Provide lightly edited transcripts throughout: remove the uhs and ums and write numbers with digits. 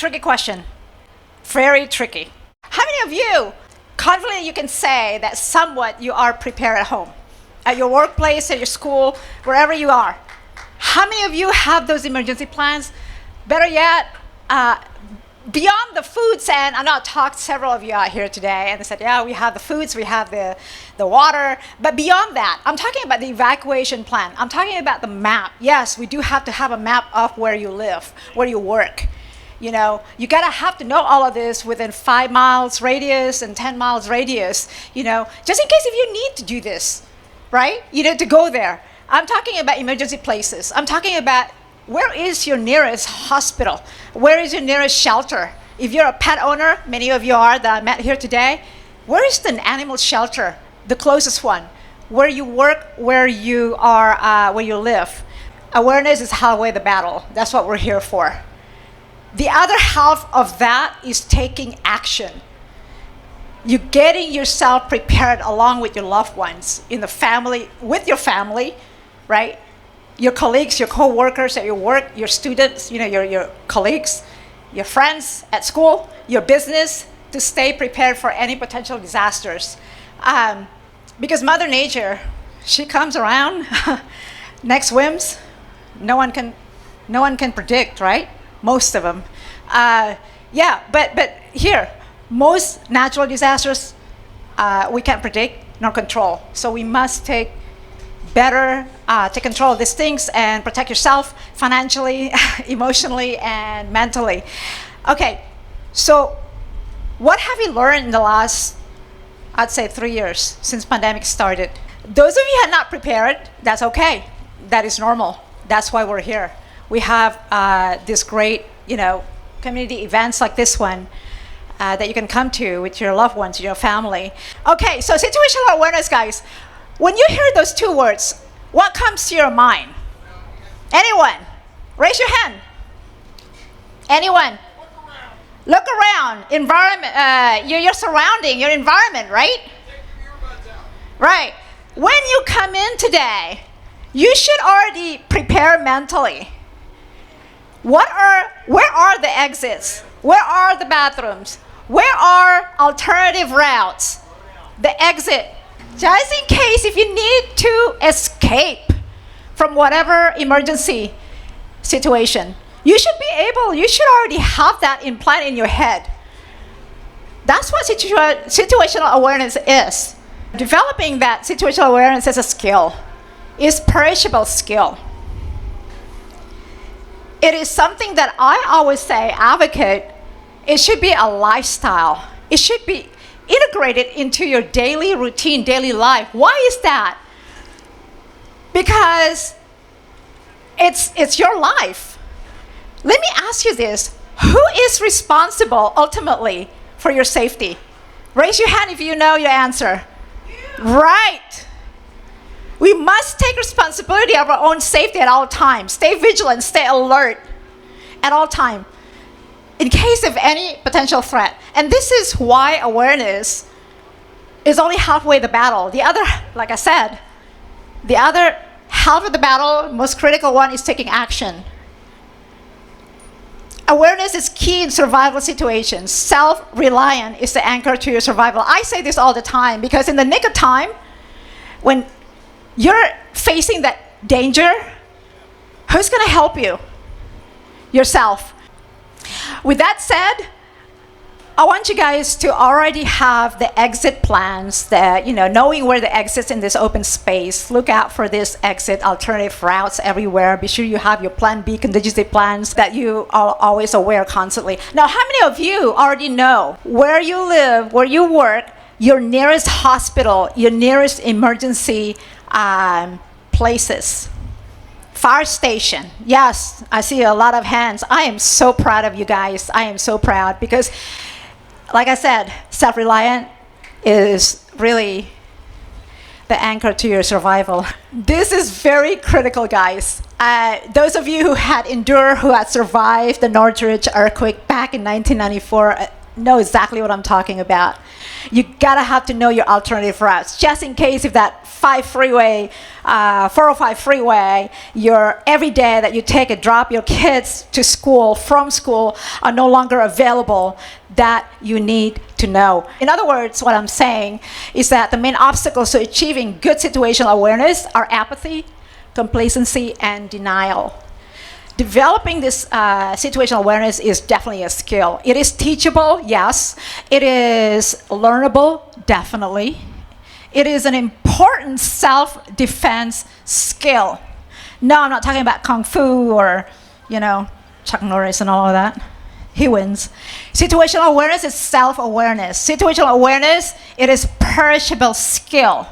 tricky question. Very tricky. How many of you confidently you can say that somewhat you are prepared at home? At your workplace, at your school, wherever you are. How many of you have those emergency plans? Better yet, beyond the foods, and I know I talked to several of you out here today, and they said, yeah, we have the foods, we have the water, but beyond that, I'm talking about the evacuation plan. I'm talking about the map. Yes, we do have to have a map of where you live, where you work. You know, you gotta have to know all of this within 5 miles radius and 10 miles radius, you know, just in case if you need to do this, right? You need to go there. I'm talking about emergency places. I'm talking about where is your nearest hospital? Where is your nearest shelter? If you're a pet owner, many of you are that I met here today, where is the animal shelter, the closest one? Where you work, where you are, where you live. Awareness is halfway the battle. That's what we're here for. The other half of that is taking action. You're getting yourself prepared along with your loved ones, in the family, with your family, right? Your colleagues, your co-workers at your work, your students, you know, your colleagues, your friends at school, your business, to stay prepared for any potential disasters. Because Mother Nature, she comes around, next whims, no one can predict, right? Most of them. Yeah, but here, most natural disasters we can't predict nor control. So we must take control of these things and protect yourself financially, emotionally, and mentally. Okay, so what have you learned in the last, I'd say, 3 years since pandemic started? Those of you who are not prepared, that's okay. That is normal. That's why we're here. We have this great, you know, community events like this one that you can come to with your loved ones, your family. Okay, so situational awareness, guys. When you hear those two words, what comes to your mind? Anyone? Raise your hand. Anyone? Look around. Environment. Your surrounding, your environment, right? Right. When you come in today, you should already prepare mentally. Where are the exits? Where are the bathrooms? Where are alternative routes? The exit, just in case if you need to escape from whatever emergency situation. You should already have that implant in your head. That's what situational awareness is. Developing that situational awareness as a skill is perishable skill. It is something that I always say, advocate, it should be a lifestyle. It should be integrated into your daily routine, daily life. Why is that? Because it's your life. Let me ask you this. Who is responsible ultimately for your safety? Raise your hand if you know your answer. Right. We must take responsibility of our own safety at all times. Stay vigilant, stay alert at all times in case of any potential threat. And this is why awareness is only halfway the battle. The other, like I said, the other half of the battle, most critical one, is taking action. Awareness is key in survival situations. Self-reliant is the anchor to your survival. I say this all the time because in the nick of time, when you're facing that danger, who's going to help you? Yourself. With that said, I want you guys to already have the exit plans, that, you know, knowing where the exits in this open space. Look out for this exit, alternative routes everywhere. Be sure you have your plan B contingency plans that you are always aware constantly. Now, how many of you already know where you live, where you work, your nearest hospital, your nearest emergency places? Fire station. Yes, I see a lot of hands. I am so proud of you guys. I am so proud because, like I said, self-reliant is really the anchor to your survival. This is very critical, guys. Those of you who had survived the Northridge earthquake back in 1994 know exactly what I'm talking about. You gotta have to know your alternative routes, just in case if that 5 freeway, 405 freeway, every day that you take and drop your kids to school, from school, are no longer available, that you need to know. In other words, what I'm saying is that the main obstacles to achieving good situational awareness are apathy, complacency, and denial. Developing this situational awareness is definitely a skill. It is teachable, yes. It is learnable, definitely. It is an important self-defense skill. No, I'm not talking about Kung Fu or, Chuck Norris and all of that. He wins. Situational awareness is self-awareness. Situational awareness, it is perishable skill.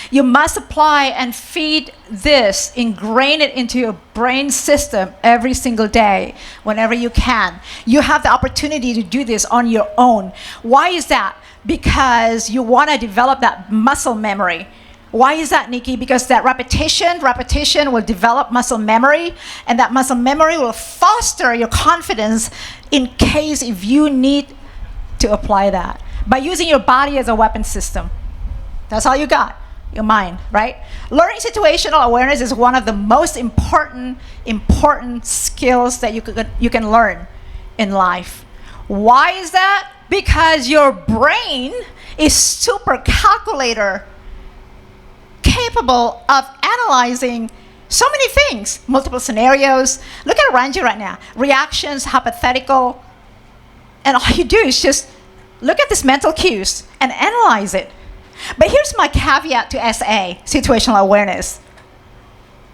You must apply and feed this, ingrain it into your brain system every single day, whenever you can. You have the opportunity to do this on your own. Why is that? Because you want to develop that muscle memory. Why is that, Nikki? Because that repetition will develop muscle memory, and that muscle memory will foster your confidence in case if you need to apply that. By using your body as a weapon system. That's all you got. Your mind, right? Learning situational awareness is one of the most important skills that you can learn in life. Why is that? Because your brain is super calculator, capable of analyzing so many things, multiple scenarios. Look at Ranji right now. Reactions, hypothetical, and all you do is just look at these mental cues and analyze it. But here's my caveat to SA, situational awareness.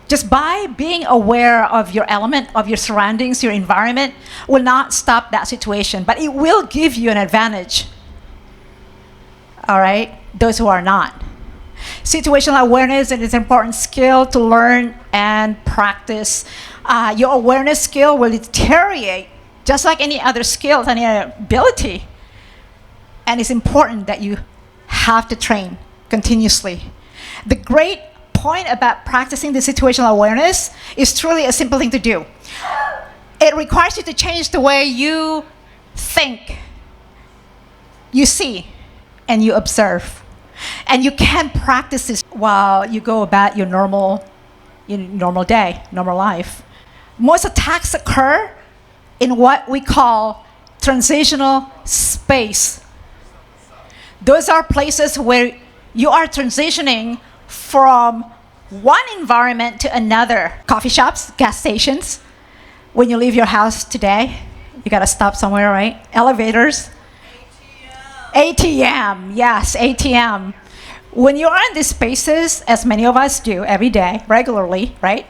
Just by being aware of your element, of your surroundings, your environment, will not stop that situation, but it will give you an advantage. All right? Those who are not. Situational awareness is an important skill to learn and practice. Your awareness skill will deteriorate just like any other skills, any other ability. And it's important that you have to train continuously. The great point about practicing the situational awareness is truly a simple thing to do. It requires you to change the way you think, you see, and you observe. And you can practice this while you go about your normal day, normal life. Most attacks occur in what we call transitional space. Those are places where you are transitioning from one environment to another. Coffee shops, gas stations. When you leave your house today, you gotta stop somewhere, right? Elevators. ATM, yes, ATM. When you are in these spaces, as many of us do every day, regularly, right?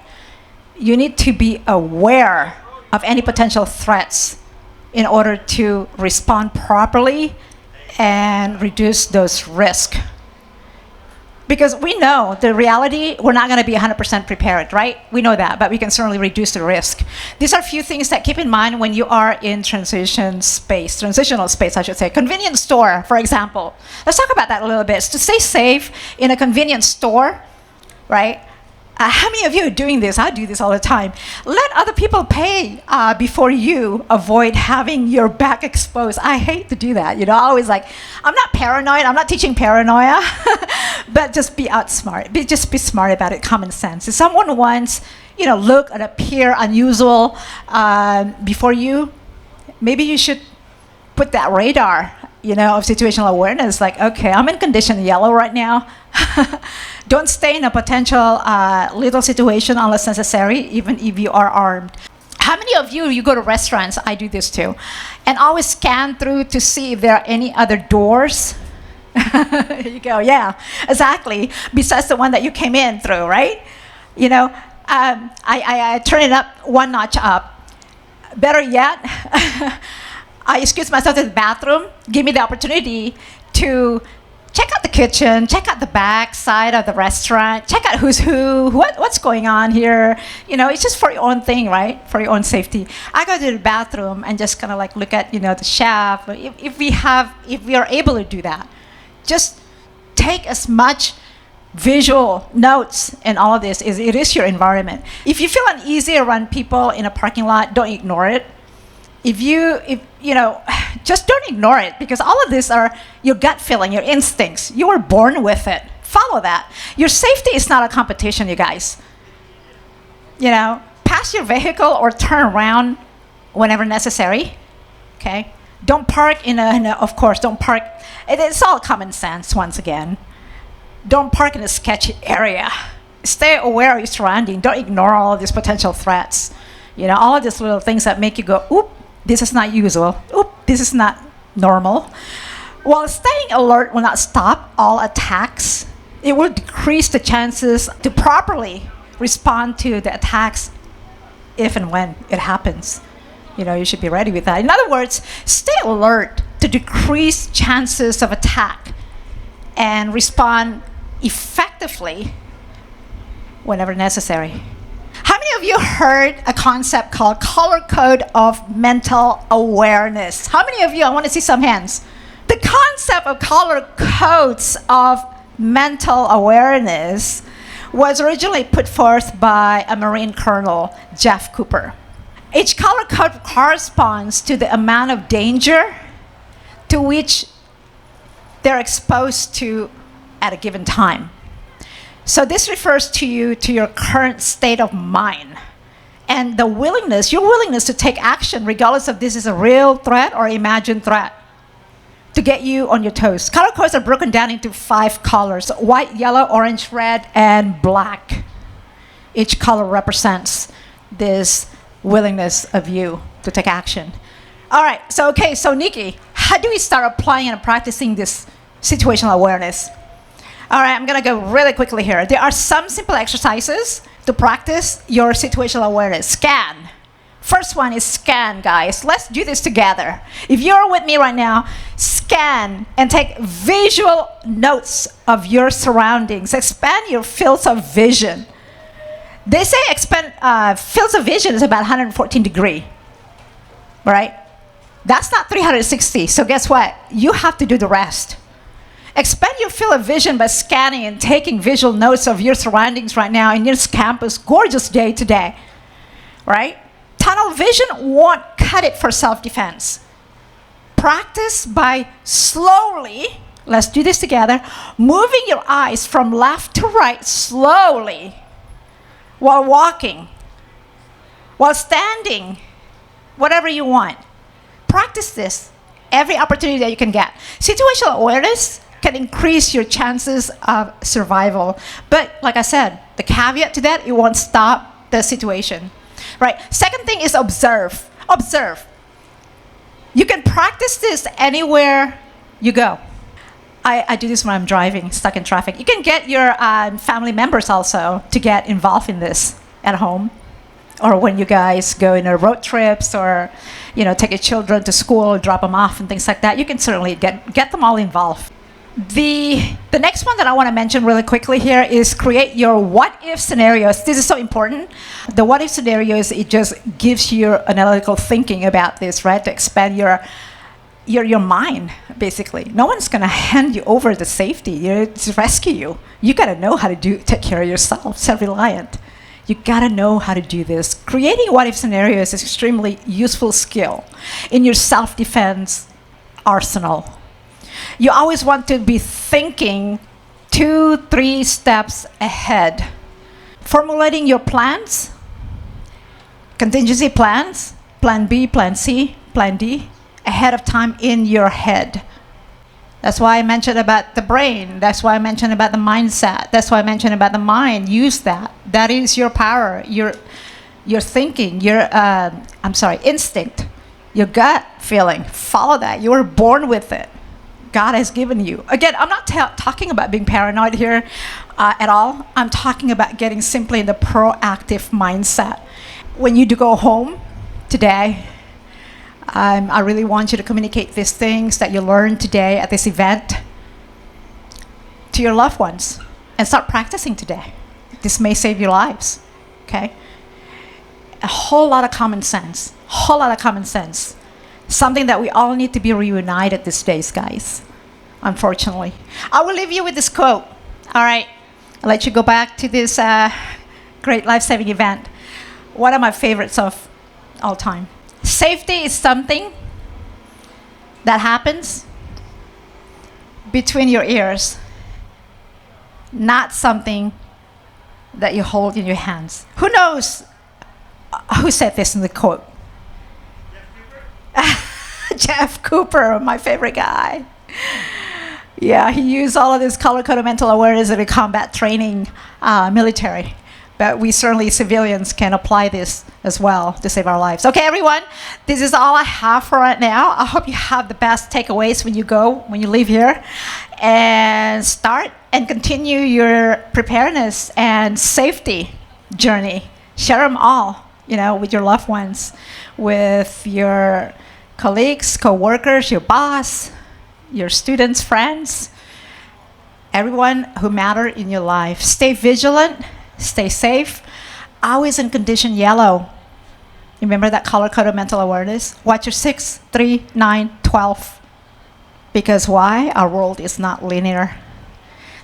You need to be aware of any potential threats in order to respond properly and reduce those risks. Because we know the reality, we're not going to be 100% prepared, right? We know that, but we can certainly reduce the risk. These are a few things that keep in mind when you are in transitional space, I should say. Convenience store, for example. Let's talk about that a little bit. To stay safe in a convenience store, right? How many of you are doing this? I do this all the time. Let other people pay before you avoid having your back exposed. I hate to do that. I always I'm not paranoid. I'm not teaching paranoia, but just be outsmart. Just be smart about it. Common sense. If someone wants, look and appear unusual before you, maybe you should put that radar, of situational awareness. Okay, I'm in condition yellow right now. Don't stay in a potential lethal situation unless necessary, even if you are armed. How many of you go to restaurants? I do this too. And always scan through to see if there are any other doors. Here you go, yeah, exactly. Besides the one that you came in through, right? I turn it up one notch up. Better yet, I excuse myself to the bathroom, give me the opportunity to check out the kitchen, check out the back side of the restaurant, check out who's who, what's going on here. It's just for your own thing, right? For your own safety. I go to the bathroom and just kind of look at, the chef. If we are able to do that, just take as much visual notes in all of this. It is your environment. If you feel uneasy around people in a parking lot, don't ignore it. Just don't ignore it, because all of these are your gut feeling, your instincts. You were born with it. Follow that. Your safety is not a competition, you guys. Pass your vehicle or turn around whenever necessary. Okay? Don't park of course, don't park. It's all common sense, once again. Don't park in a sketchy area. Stay aware of your surroundings. Don't ignore all of these potential threats. All of these little things that make you go, oop, this is not usual. Oop, this is not normal. While staying alert will not stop all attacks, it will decrease the chances to properly respond to the attacks if and when it happens. You should be ready with that. In other words, stay alert to decrease chances of attack and respond effectively whenever necessary. How many of you heard a concept called color code of mental awareness? How many of you? I want to see some hands. The concept of color codes of mental awareness was originally put forth by a Marine Colonel, Jeff Cooper. Each color code corresponds to the amount of danger to which they're exposed to at a given time. So this refers to your current state of mind and your willingness to take action regardless if this is a real threat or imagined threat to get you on your toes. Color codes are broken down into 5 colors: white, yellow, orange, red, and black. Each color represents this willingness of you to take action. All right, so Nikki, how do we start applying and practicing this situational awareness? All right, I'm gonna go really quickly here. There are some simple exercises to practice your situational awareness. Scan. First one is scan, guys. Let's do this together. If you're with me right now, scan and take visual notes of your surroundings. Expand your fields of vision. They say fields of vision is about 114 degrees, right? That's not 360, so guess what? You have to do the rest. Expand your field of vision by scanning and taking visual notes of your surroundings right now in this campus. Gorgeous day today, right? Tunnel vision won't cut it for self-defense. Practice by slowly, let's do this together, moving your eyes from left to right slowly while walking, while standing, whatever you want. Practice this every opportunity that you can get. Situational awareness can increase your chances of survival. But like I said, the caveat to that, it won't stop the situation. Right? Second thing is observe. Observe. You can practice this anywhere you go. I do this when I'm driving, stuck in traffic. You can get your family members also to get involved in this at home, or when you guys go in road trips, or take your children to school, drop them off, and things like that. You can certainly get them all involved. The next one that I want to mention really quickly here is create your what-if scenarios. This is so important. The what-if scenarios, it just gives you analytical thinking about this, right? To expand your mind, basically. No one's going to hand you over the safety to rescue you. You got to know how to take care of yourself, self-reliant. You got to know how to do this. Creating what-if scenarios is extremely useful skill in your self-defense arsenal. You always want to be thinking 2-3 steps ahead. Formulating your plans, contingency plans, plan B, plan C, plan D, ahead of time in your head. That's why I mentioned about the brain. That's why I mentioned about the mindset. That's why I mentioned about the mind. Use that. That is your power, your thinking, your instinct, your gut feeling. Follow that. You were born with it. God has given you. Again, I'm not talking about being paranoid here at all. I'm talking about getting simply in the proactive mindset. When you do go home today, I really want you to communicate these things that you learned today at this event to your loved ones and start practicing today. This may save your lives, okay? A whole lot of common sense, Something that we all need to be reunited these days, guys, unfortunately. I will leave you with this quote. All right, I'll let you go back to this great life-saving event. One of my favorites of all time. Safety is something that happens between your ears not something that you hold in your hands. Who knows who said this in the quote? Jeff Cooper, my favorite guy. Yeah, he used all of this color-coded mental awareness in the combat training military. But we certainly, civilians, can apply this as well to save our lives. Okay, everyone, this is all I have for right now. I hope you have the best takeaways when you leave here. And start and continue your preparedness and safety journey. Share them all, with your loved ones, with your colleagues, co-workers, your boss, your students, friends, everyone who matter in your life. Stay vigilant, stay safe, always in condition yellow. Remember that color-coded mental awareness? Watch your 6, 3, 9, 12. Because why? Our world is not linear.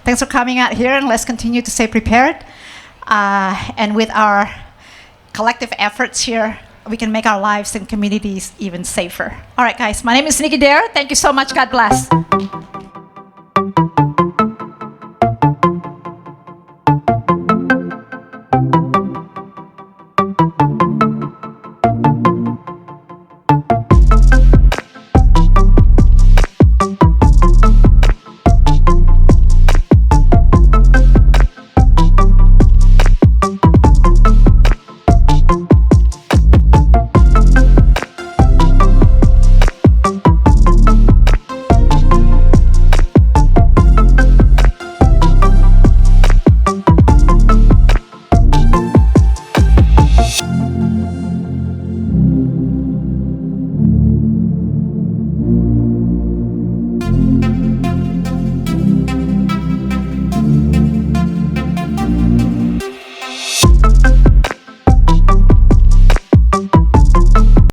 Thanks for coming out here, and let's continue to stay prepared. And with our collective efforts here, we can make our lives and communities even safer. All right, guys, my name is Nicky Dare. Thank you so much. God bless.